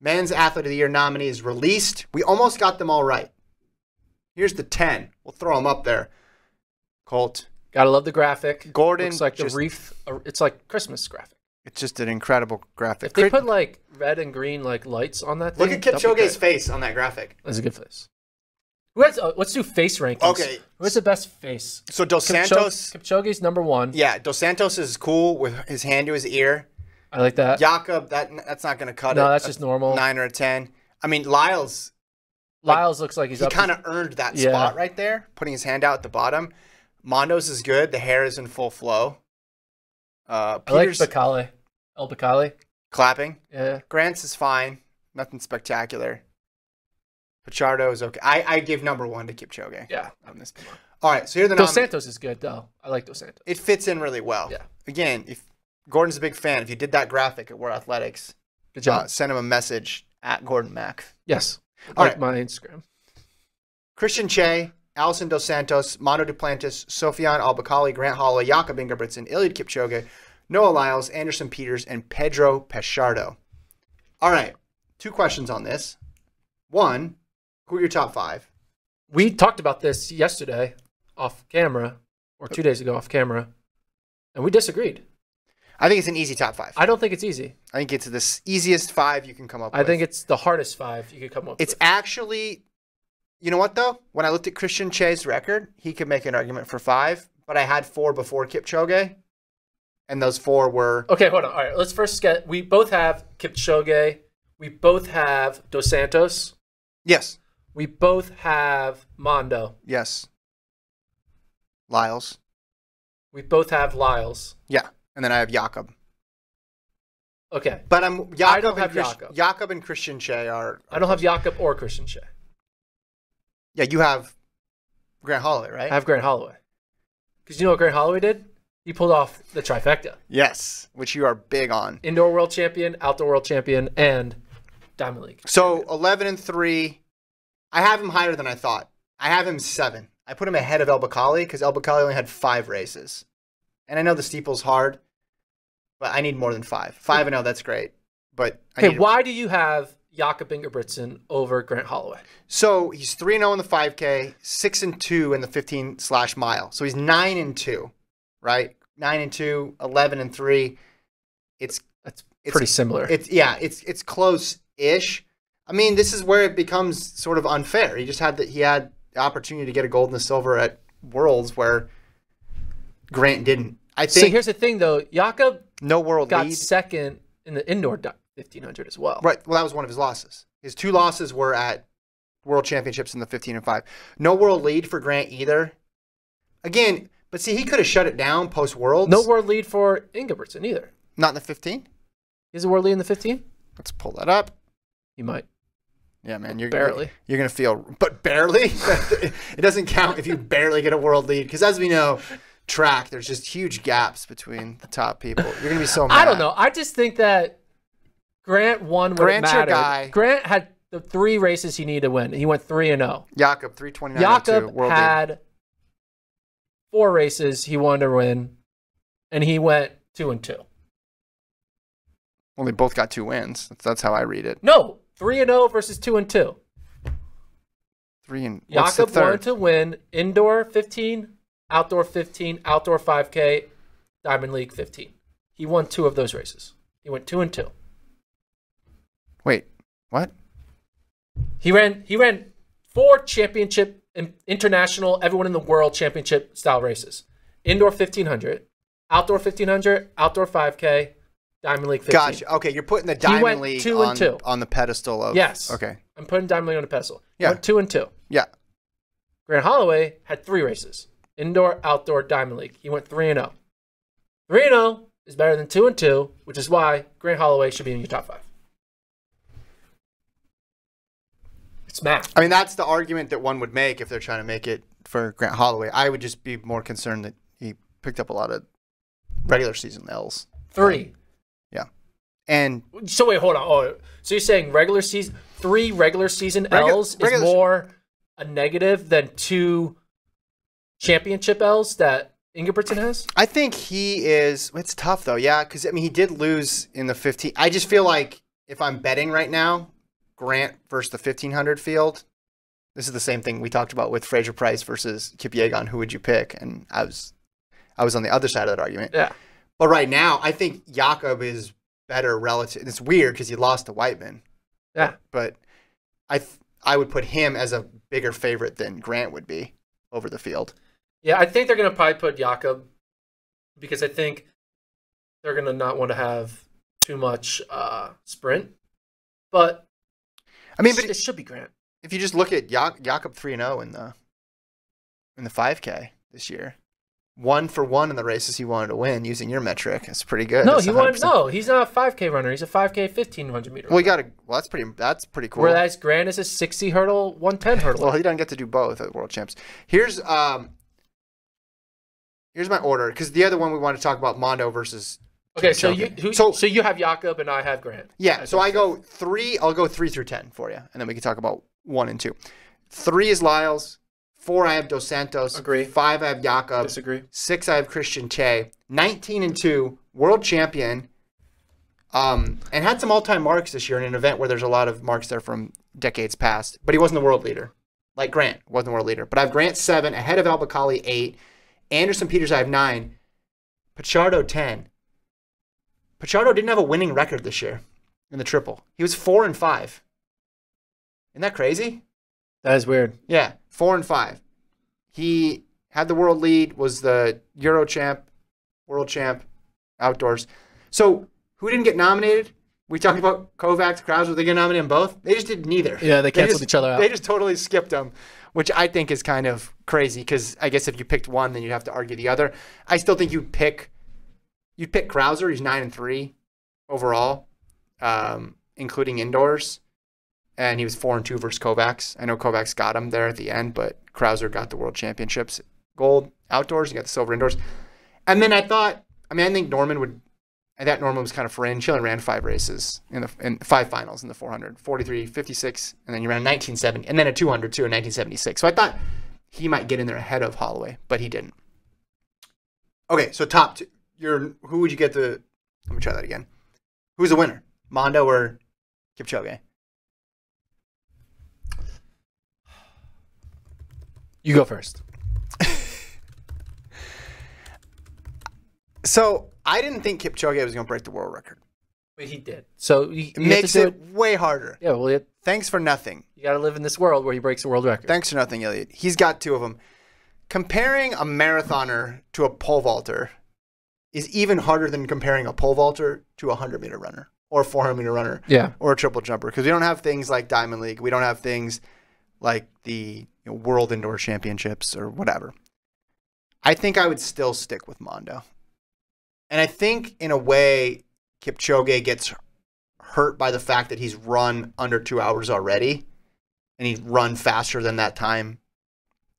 Men's Athlete of the Year nominees released. We almost got them all right. Here's the 10. We'll throw them up there. Colt. Gotta love the graphic. Gordon. Looks like the wreath. It's like Christmas graphic. It's just an incredible graphic. If they put like red and green like lights on that thing. Look at Kipchoge's face on that graphic. That's a good face. Let's do face rankings. Okay. Who's the best face? So Dos Santos. Kipchoge's number 1. Yeah, Dos Santos is cool with his hand to his ear. I like that. Jakob, that's not going to cut it. No, that's just normal. 9 or a 10. I mean, Lyles looks like he kind of earned that spot right there, putting his hand out at the bottom. Mondo's is good. The hair is in full flow. I like Bacali. El Bacali. Clapping. Yeah. Grant's is fine. Nothing spectacular. Pichardo is okay. I give number 1 to Kipchoge. Yeah. On this. All right, so here are the Dos Santos is good, though. I like Dos Santos. It fits in really well. Yeah. Again, if Gordon's a big fan, if you did that graphic at World Athletics, good job. Send him a message at Gordon Mack. Yes. All like right. My Instagram. Christian Che, Alison Dos Santos, Mondo Duplantis, Sofiane Albacali, Grant Holloway, Jakob Ingebrigtsen, Eliud Kipchoge, Noah Lyles, Anderson Peters, and Pedro Pichardo. All right. 2 questions on this. 1, who are your top 5? We talked about this yesterday off camera, or 2 days ago off camera, and we disagreed. I think it's an easy top 5. I don't think it's easy. I think it's the easiest 5 you can come up with. I think it's the hardest 5 you could come up with. It's actually, you know what, though? When I looked at Christian Che's record, he could make an argument for 5, but I had 4 before Kipchoge, and those 4 were... Okay, hold on. All right, let's first get... We both have Kipchoge. We both have Dos Santos. Yes. We both have Mondo. Yes. Lyles. We both have Lyles. Yeah. And then I have Jakob. Okay. But I don't have Jakob. Jakob and Christian Che are I don't have Jakob or Christian Che. Yeah, you have Grant Holloway, right? I have Grant Holloway. Because you know what Grant Holloway did? He pulled off the trifecta. Yes, which you are big on. Indoor world champion, outdoor world champion, and Diamond League. So 11-3. I have him higher than I thought. I have him 7. I put him ahead of El Bacali because El Bacali only had 5 races. And I know the steeple's hard, but I need more than 5. 5-0, that's great. But why do you have Jakob Ingebrigtsen over Grant Holloway? So he's 3-0 in the 5K, 6-2 in the 15/mile. So he's 9-2, right? 9-2, 11-3. It's pretty similar. It's close-ish. I mean, this is where it becomes sort of unfair. He had the opportunity to get a gold and a silver at Worlds where Grant didn't. I think. So here's the thing, though. Jakob no world got lead. second in the indoor 1500 as well. Right. Well, that was one of his losses. His 2 losses were at World Championships in the 15 and 5. No world lead for Grant either. Again, but see, he could have shut it down post Worlds. No world lead for Ingebrigtsen either. Not in the 15. Is a world lead in the 15? Let's pull that up. He might. Yeah, man, you're barely. You're gonna feel, but barely. It doesn't count if you barely get a world lead because, as we know, track there's just huge gaps between the top people. You're gonna be so mad. I don't know. I just think that Grant won what Grant's mattered. your guy. Grant had the 3 races he needed to win. He went 3-0. Jakob 329. Jakob world had lead. 4 races he wanted to win, and he went 2-2. Well, they both got 2 wins. That's how I read it. No, 3-0 versus 2-2. 3 and what's Jakob the third? wanted to win indoor 15, outdoor 15, outdoor 5K, Diamond League 15. He won 2 of those races. He went 2-2. Wait, what? He ran 4 championship international, everyone in the world championship style races. Indoor 1500, outdoor 1500, outdoor 5K, Diamond League 15. Gotcha. Okay, you're putting the Diamond League on the pedestal of... Yes. Okay. I'm putting Diamond League on the pedestal. He Yeah. went 2-2. Yeah. Grant Holloway had 3 races. Indoor, outdoor, Diamond League. He went 3-0. 3-0 is better than 2-2, which is why Grant Holloway should be in your top 5. It's math. I mean, that's the argument that one would make if they're trying to make it for Grant Holloway. I would just be more concerned that he picked up a lot of regular season L's. 3. Yeah. And so wait, hold on. Oh, so you're saying 3 regular season L's is more a negative than 2 championship L's that Ingebrigtsen has? I think he is. It's tough though, yeah, because I mean he did lose in the 15. I just feel like if I'm betting right now, Grant versus the 1500 field, this is the same thing we talked about with Fraser Price versus Kipchoge on who would you pick, and I was on the other side of that argument. Yeah. But right now, I think Jakob is better relative. It's weird because he lost to Whiteman. Yeah. But I would put him as a bigger favorite than Grant would be over the field. Yeah, I think they're going to probably put Jakob because I think they're going to not want to have too much sprint. But I mean, but it should be Grant. If you just look at Jakob 3-0 in the 5K this year, 1-for-1 in the races he wanted to win using your metric. That's pretty good. No, That's he 100%. wanted. No, he's not a 5K runner. He's a 5K 1500 meter. Well, that's pretty cool. Whereas Grant is a 60 hurdle, 110 hurdle. Well, he doesn't get to do both at World Champs. Here's my order because the other one we want to talk about Mondo versus. Okay, so Kipchoge. you have Jakob and I have Grant. Yeah, so I go 3. I'll go 3 through 10 for you, and then we can talk about 1 and 2. 3 is Lyles. 4 I have Dos Santos. Agree. 5 I have Jakob. Disagree. 6 I have Christian Che. 19 and 2, world champion. And had some all-time marks this year in an event where there's a lot of marks there from decades past. But he wasn't the world leader. Like Grant wasn't the world leader. But I have Grant 7, ahead of Albacali 8. Anderson Peters I have 9. Pichardo 10. Pichardo didn't have a winning record this year in the triple. He was 4 and 5. Isn't that crazy? That is weird. Yeah, 4 and 5. He had the world lead, was the Euro champ, world champ, outdoors. So who didn't get nominated? We talked about Kovacs, Krauser. They get nominated in both. They just did neither. Yeah, they canceled each other out. They just totally skipped them, which I think is kind of crazy because I guess if you picked one, then you'd have to argue the other. I still think you'd pick Krauser. He's 9 and 3 overall, including indoors. And he was 4 and 2 versus Kovacs. I know Kovacs got him there at the end, but Krauser got the world championships. Gold outdoors, he got the silver indoors. And then I think Norman was kind of fringe. He only ran 5 races in 5 finals in the 400, 43, 56, and then he ran 1970, and then a 200 too in 1976. So I thought he might get in there ahead of Holloway, but he didn't. Okay, so top 2. Who would you get let me try that again. Who's the winner? Mondo or Kipchoge? You go first. So I didn't think Kipchoge was going to break the world record. But he did. So it makes it way harder. Yeah, well, thanks for nothing. You got to live in this world where he breaks the world record. Thanks for nothing, Eliud. He's got 2 of them. Comparing a marathoner to a pole vaulter is even harder than comparing a pole vaulter to a 100-meter runner or a 400-meter runner or a triple jumper because we don't have things like Diamond League. We don't have things like the World Indoor Championships or whatever. I think I would still stick with Mondo. And I think, in a way, Kipchoge gets hurt by the fact that he's run under 2 hours already, and he's run faster than that time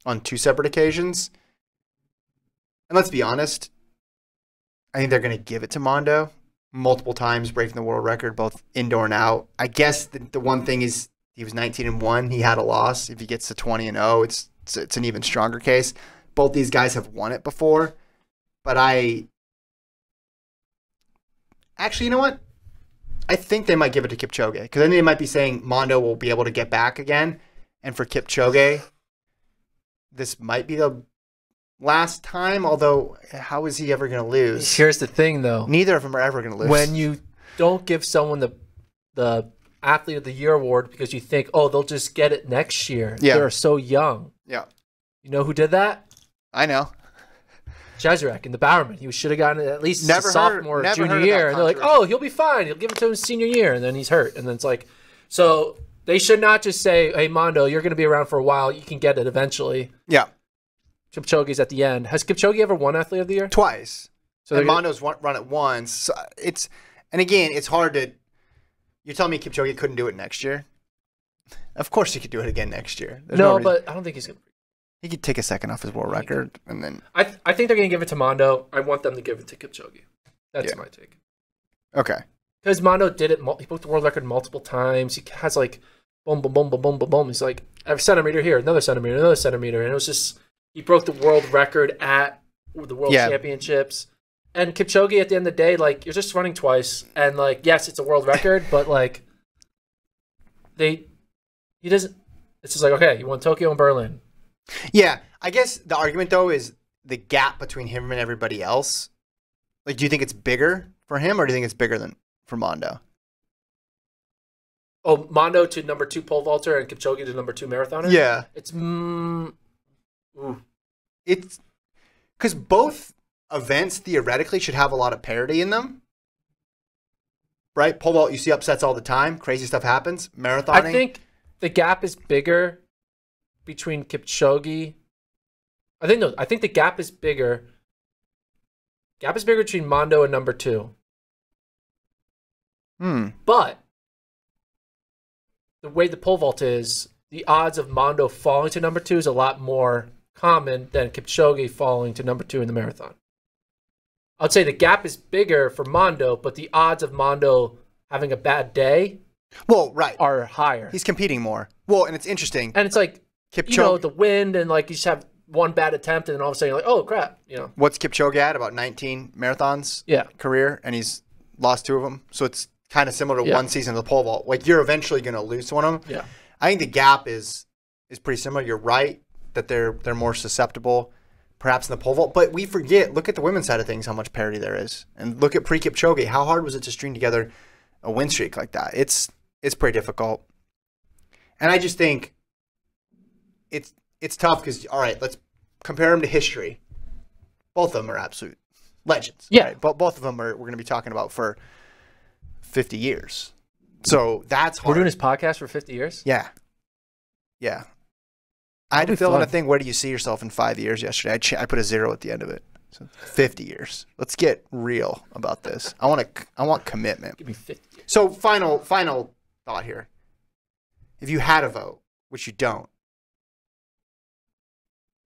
on 2 separate occasions. And let's be honest, I think they're going to give it to Mondo multiple times, breaking the world record, both indoor and out. I guess the one thing is he was 19 and 1. He had a loss. If he gets to 20 and 0, it's an even stronger case. Both these guys have won it before, but actually, you know what? I think they might give it to Kipchoge because then they might be saying Mondo will be able to get back again. And for Kipchoge, this might be the last time, although how is he ever going to lose? Here's the thing, though. Neither of them are ever going to lose. When you don't give someone the Athlete of the Year award because you think, oh, they'll just get it next year. Yeah. They're so young. Yeah. You know who did that? I know. Cheserek in the Bowerman. He should have gotten it at least sophomore, never junior heard of year. that And they're like, oh, he'll be fine. He'll give it to him senior year. And then he's hurt. And then it's like, so they should not just say, hey, Mondo, you're going to be around for a while. You can get it eventually. Yeah. Kipchoge's at the end. Has Kipchoge ever won Athlete of the Year? Twice. So and Mondo's run it once. So and again, it's hard to. You're telling me Kipchoge couldn't do it next year? Of course he could do it again next year. No, but I don't think he's going to. He could take a second off his world record, and then I think they're going to give it to Mondo. I want them to give it to Kipchoge. That's my take. Okay. Because Mondo did it. He broke the world record multiple times. He has like boom, boom, boom, boom, boom, boom, boom. He's like every centimeter here, another centimeter, and it was just he broke the world record at the World Championships. And Kipchoge, at the end of the day, like you're just running twice, and like yes, it's a world record, but like he doesn't. It's just like, okay, you won Tokyo and Berlin. Yeah, I guess the argument though is the gap between him and everybody else. Like, do you think it's bigger for him, or do you think it's bigger than for Mondo? Oh, Mondo to number 2 pole vaulter and Kipchoge to number 2 marathoner? Yeah. It's It's because both events theoretically should have a lot of parity in them. Right? Pole vault, you see upsets all the time. Crazy stuff happens. Marathoning. I think the gap is bigger between Kipchoge. I think the gap is bigger. Gap is bigger between Mondo and number 2. But the way the pole vault is, the odds of Mondo falling to number 2 is a lot more common than Kipchoge falling to number 2 in the marathon. I'd say the gap is bigger for Mondo, but the odds of Mondo having a bad day are higher. He's competing more. Well, and it's interesting. And it's like, Kipchoge, the wind, and like you just have one bad attempt, and then all of a sudden you're like, oh, crap. What's Kipchoge at? About 19 marathons career, and he's lost 2 of them. So it's kind of similar to one season of the pole vault. Like, you're eventually going to lose to one of them. Yeah. I think the gap is pretty similar. You're right that they're more susceptible, perhaps, in the pole vault. But we forget, look at the women's side of things, how much parity there is. And look at pre-Kipchoge. How hard was it to string together a win streak like that? It's pretty difficult. And I just think it's tough because, all right, let's compare them to history. Both of them are absolute legends. Yeah. Right? But both of them we're going to be talking about for 50 years. So that's hard. We're doing this podcast for 50 years? Yeah. Yeah. I had to fill in a thing, where do you see yourself in 5 years yesterday? I put a 0 at the end of it. So 50 years. Let's get real about this. I want commitment. Give me 50 years. So final thought here. If you had a vote, which you don't,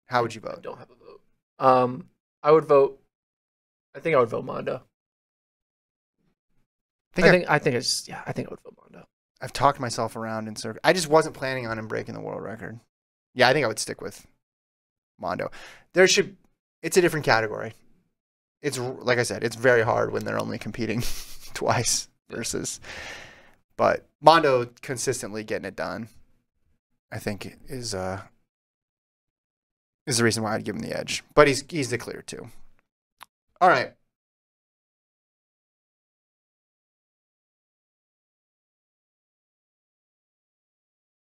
how would you vote? I don't have a vote. I would vote Mondo. I think I would vote Mondo. I've talked myself around in circles. I just wasn't planning on him breaking the world record. Yeah, I think I would stick with Mondo. It's a different category. It's, like I said, it's very hard when they're only competing twice versus. But Mondo consistently getting it done, I think, is the reason why I'd give him the edge. But he's the clear 2. All right.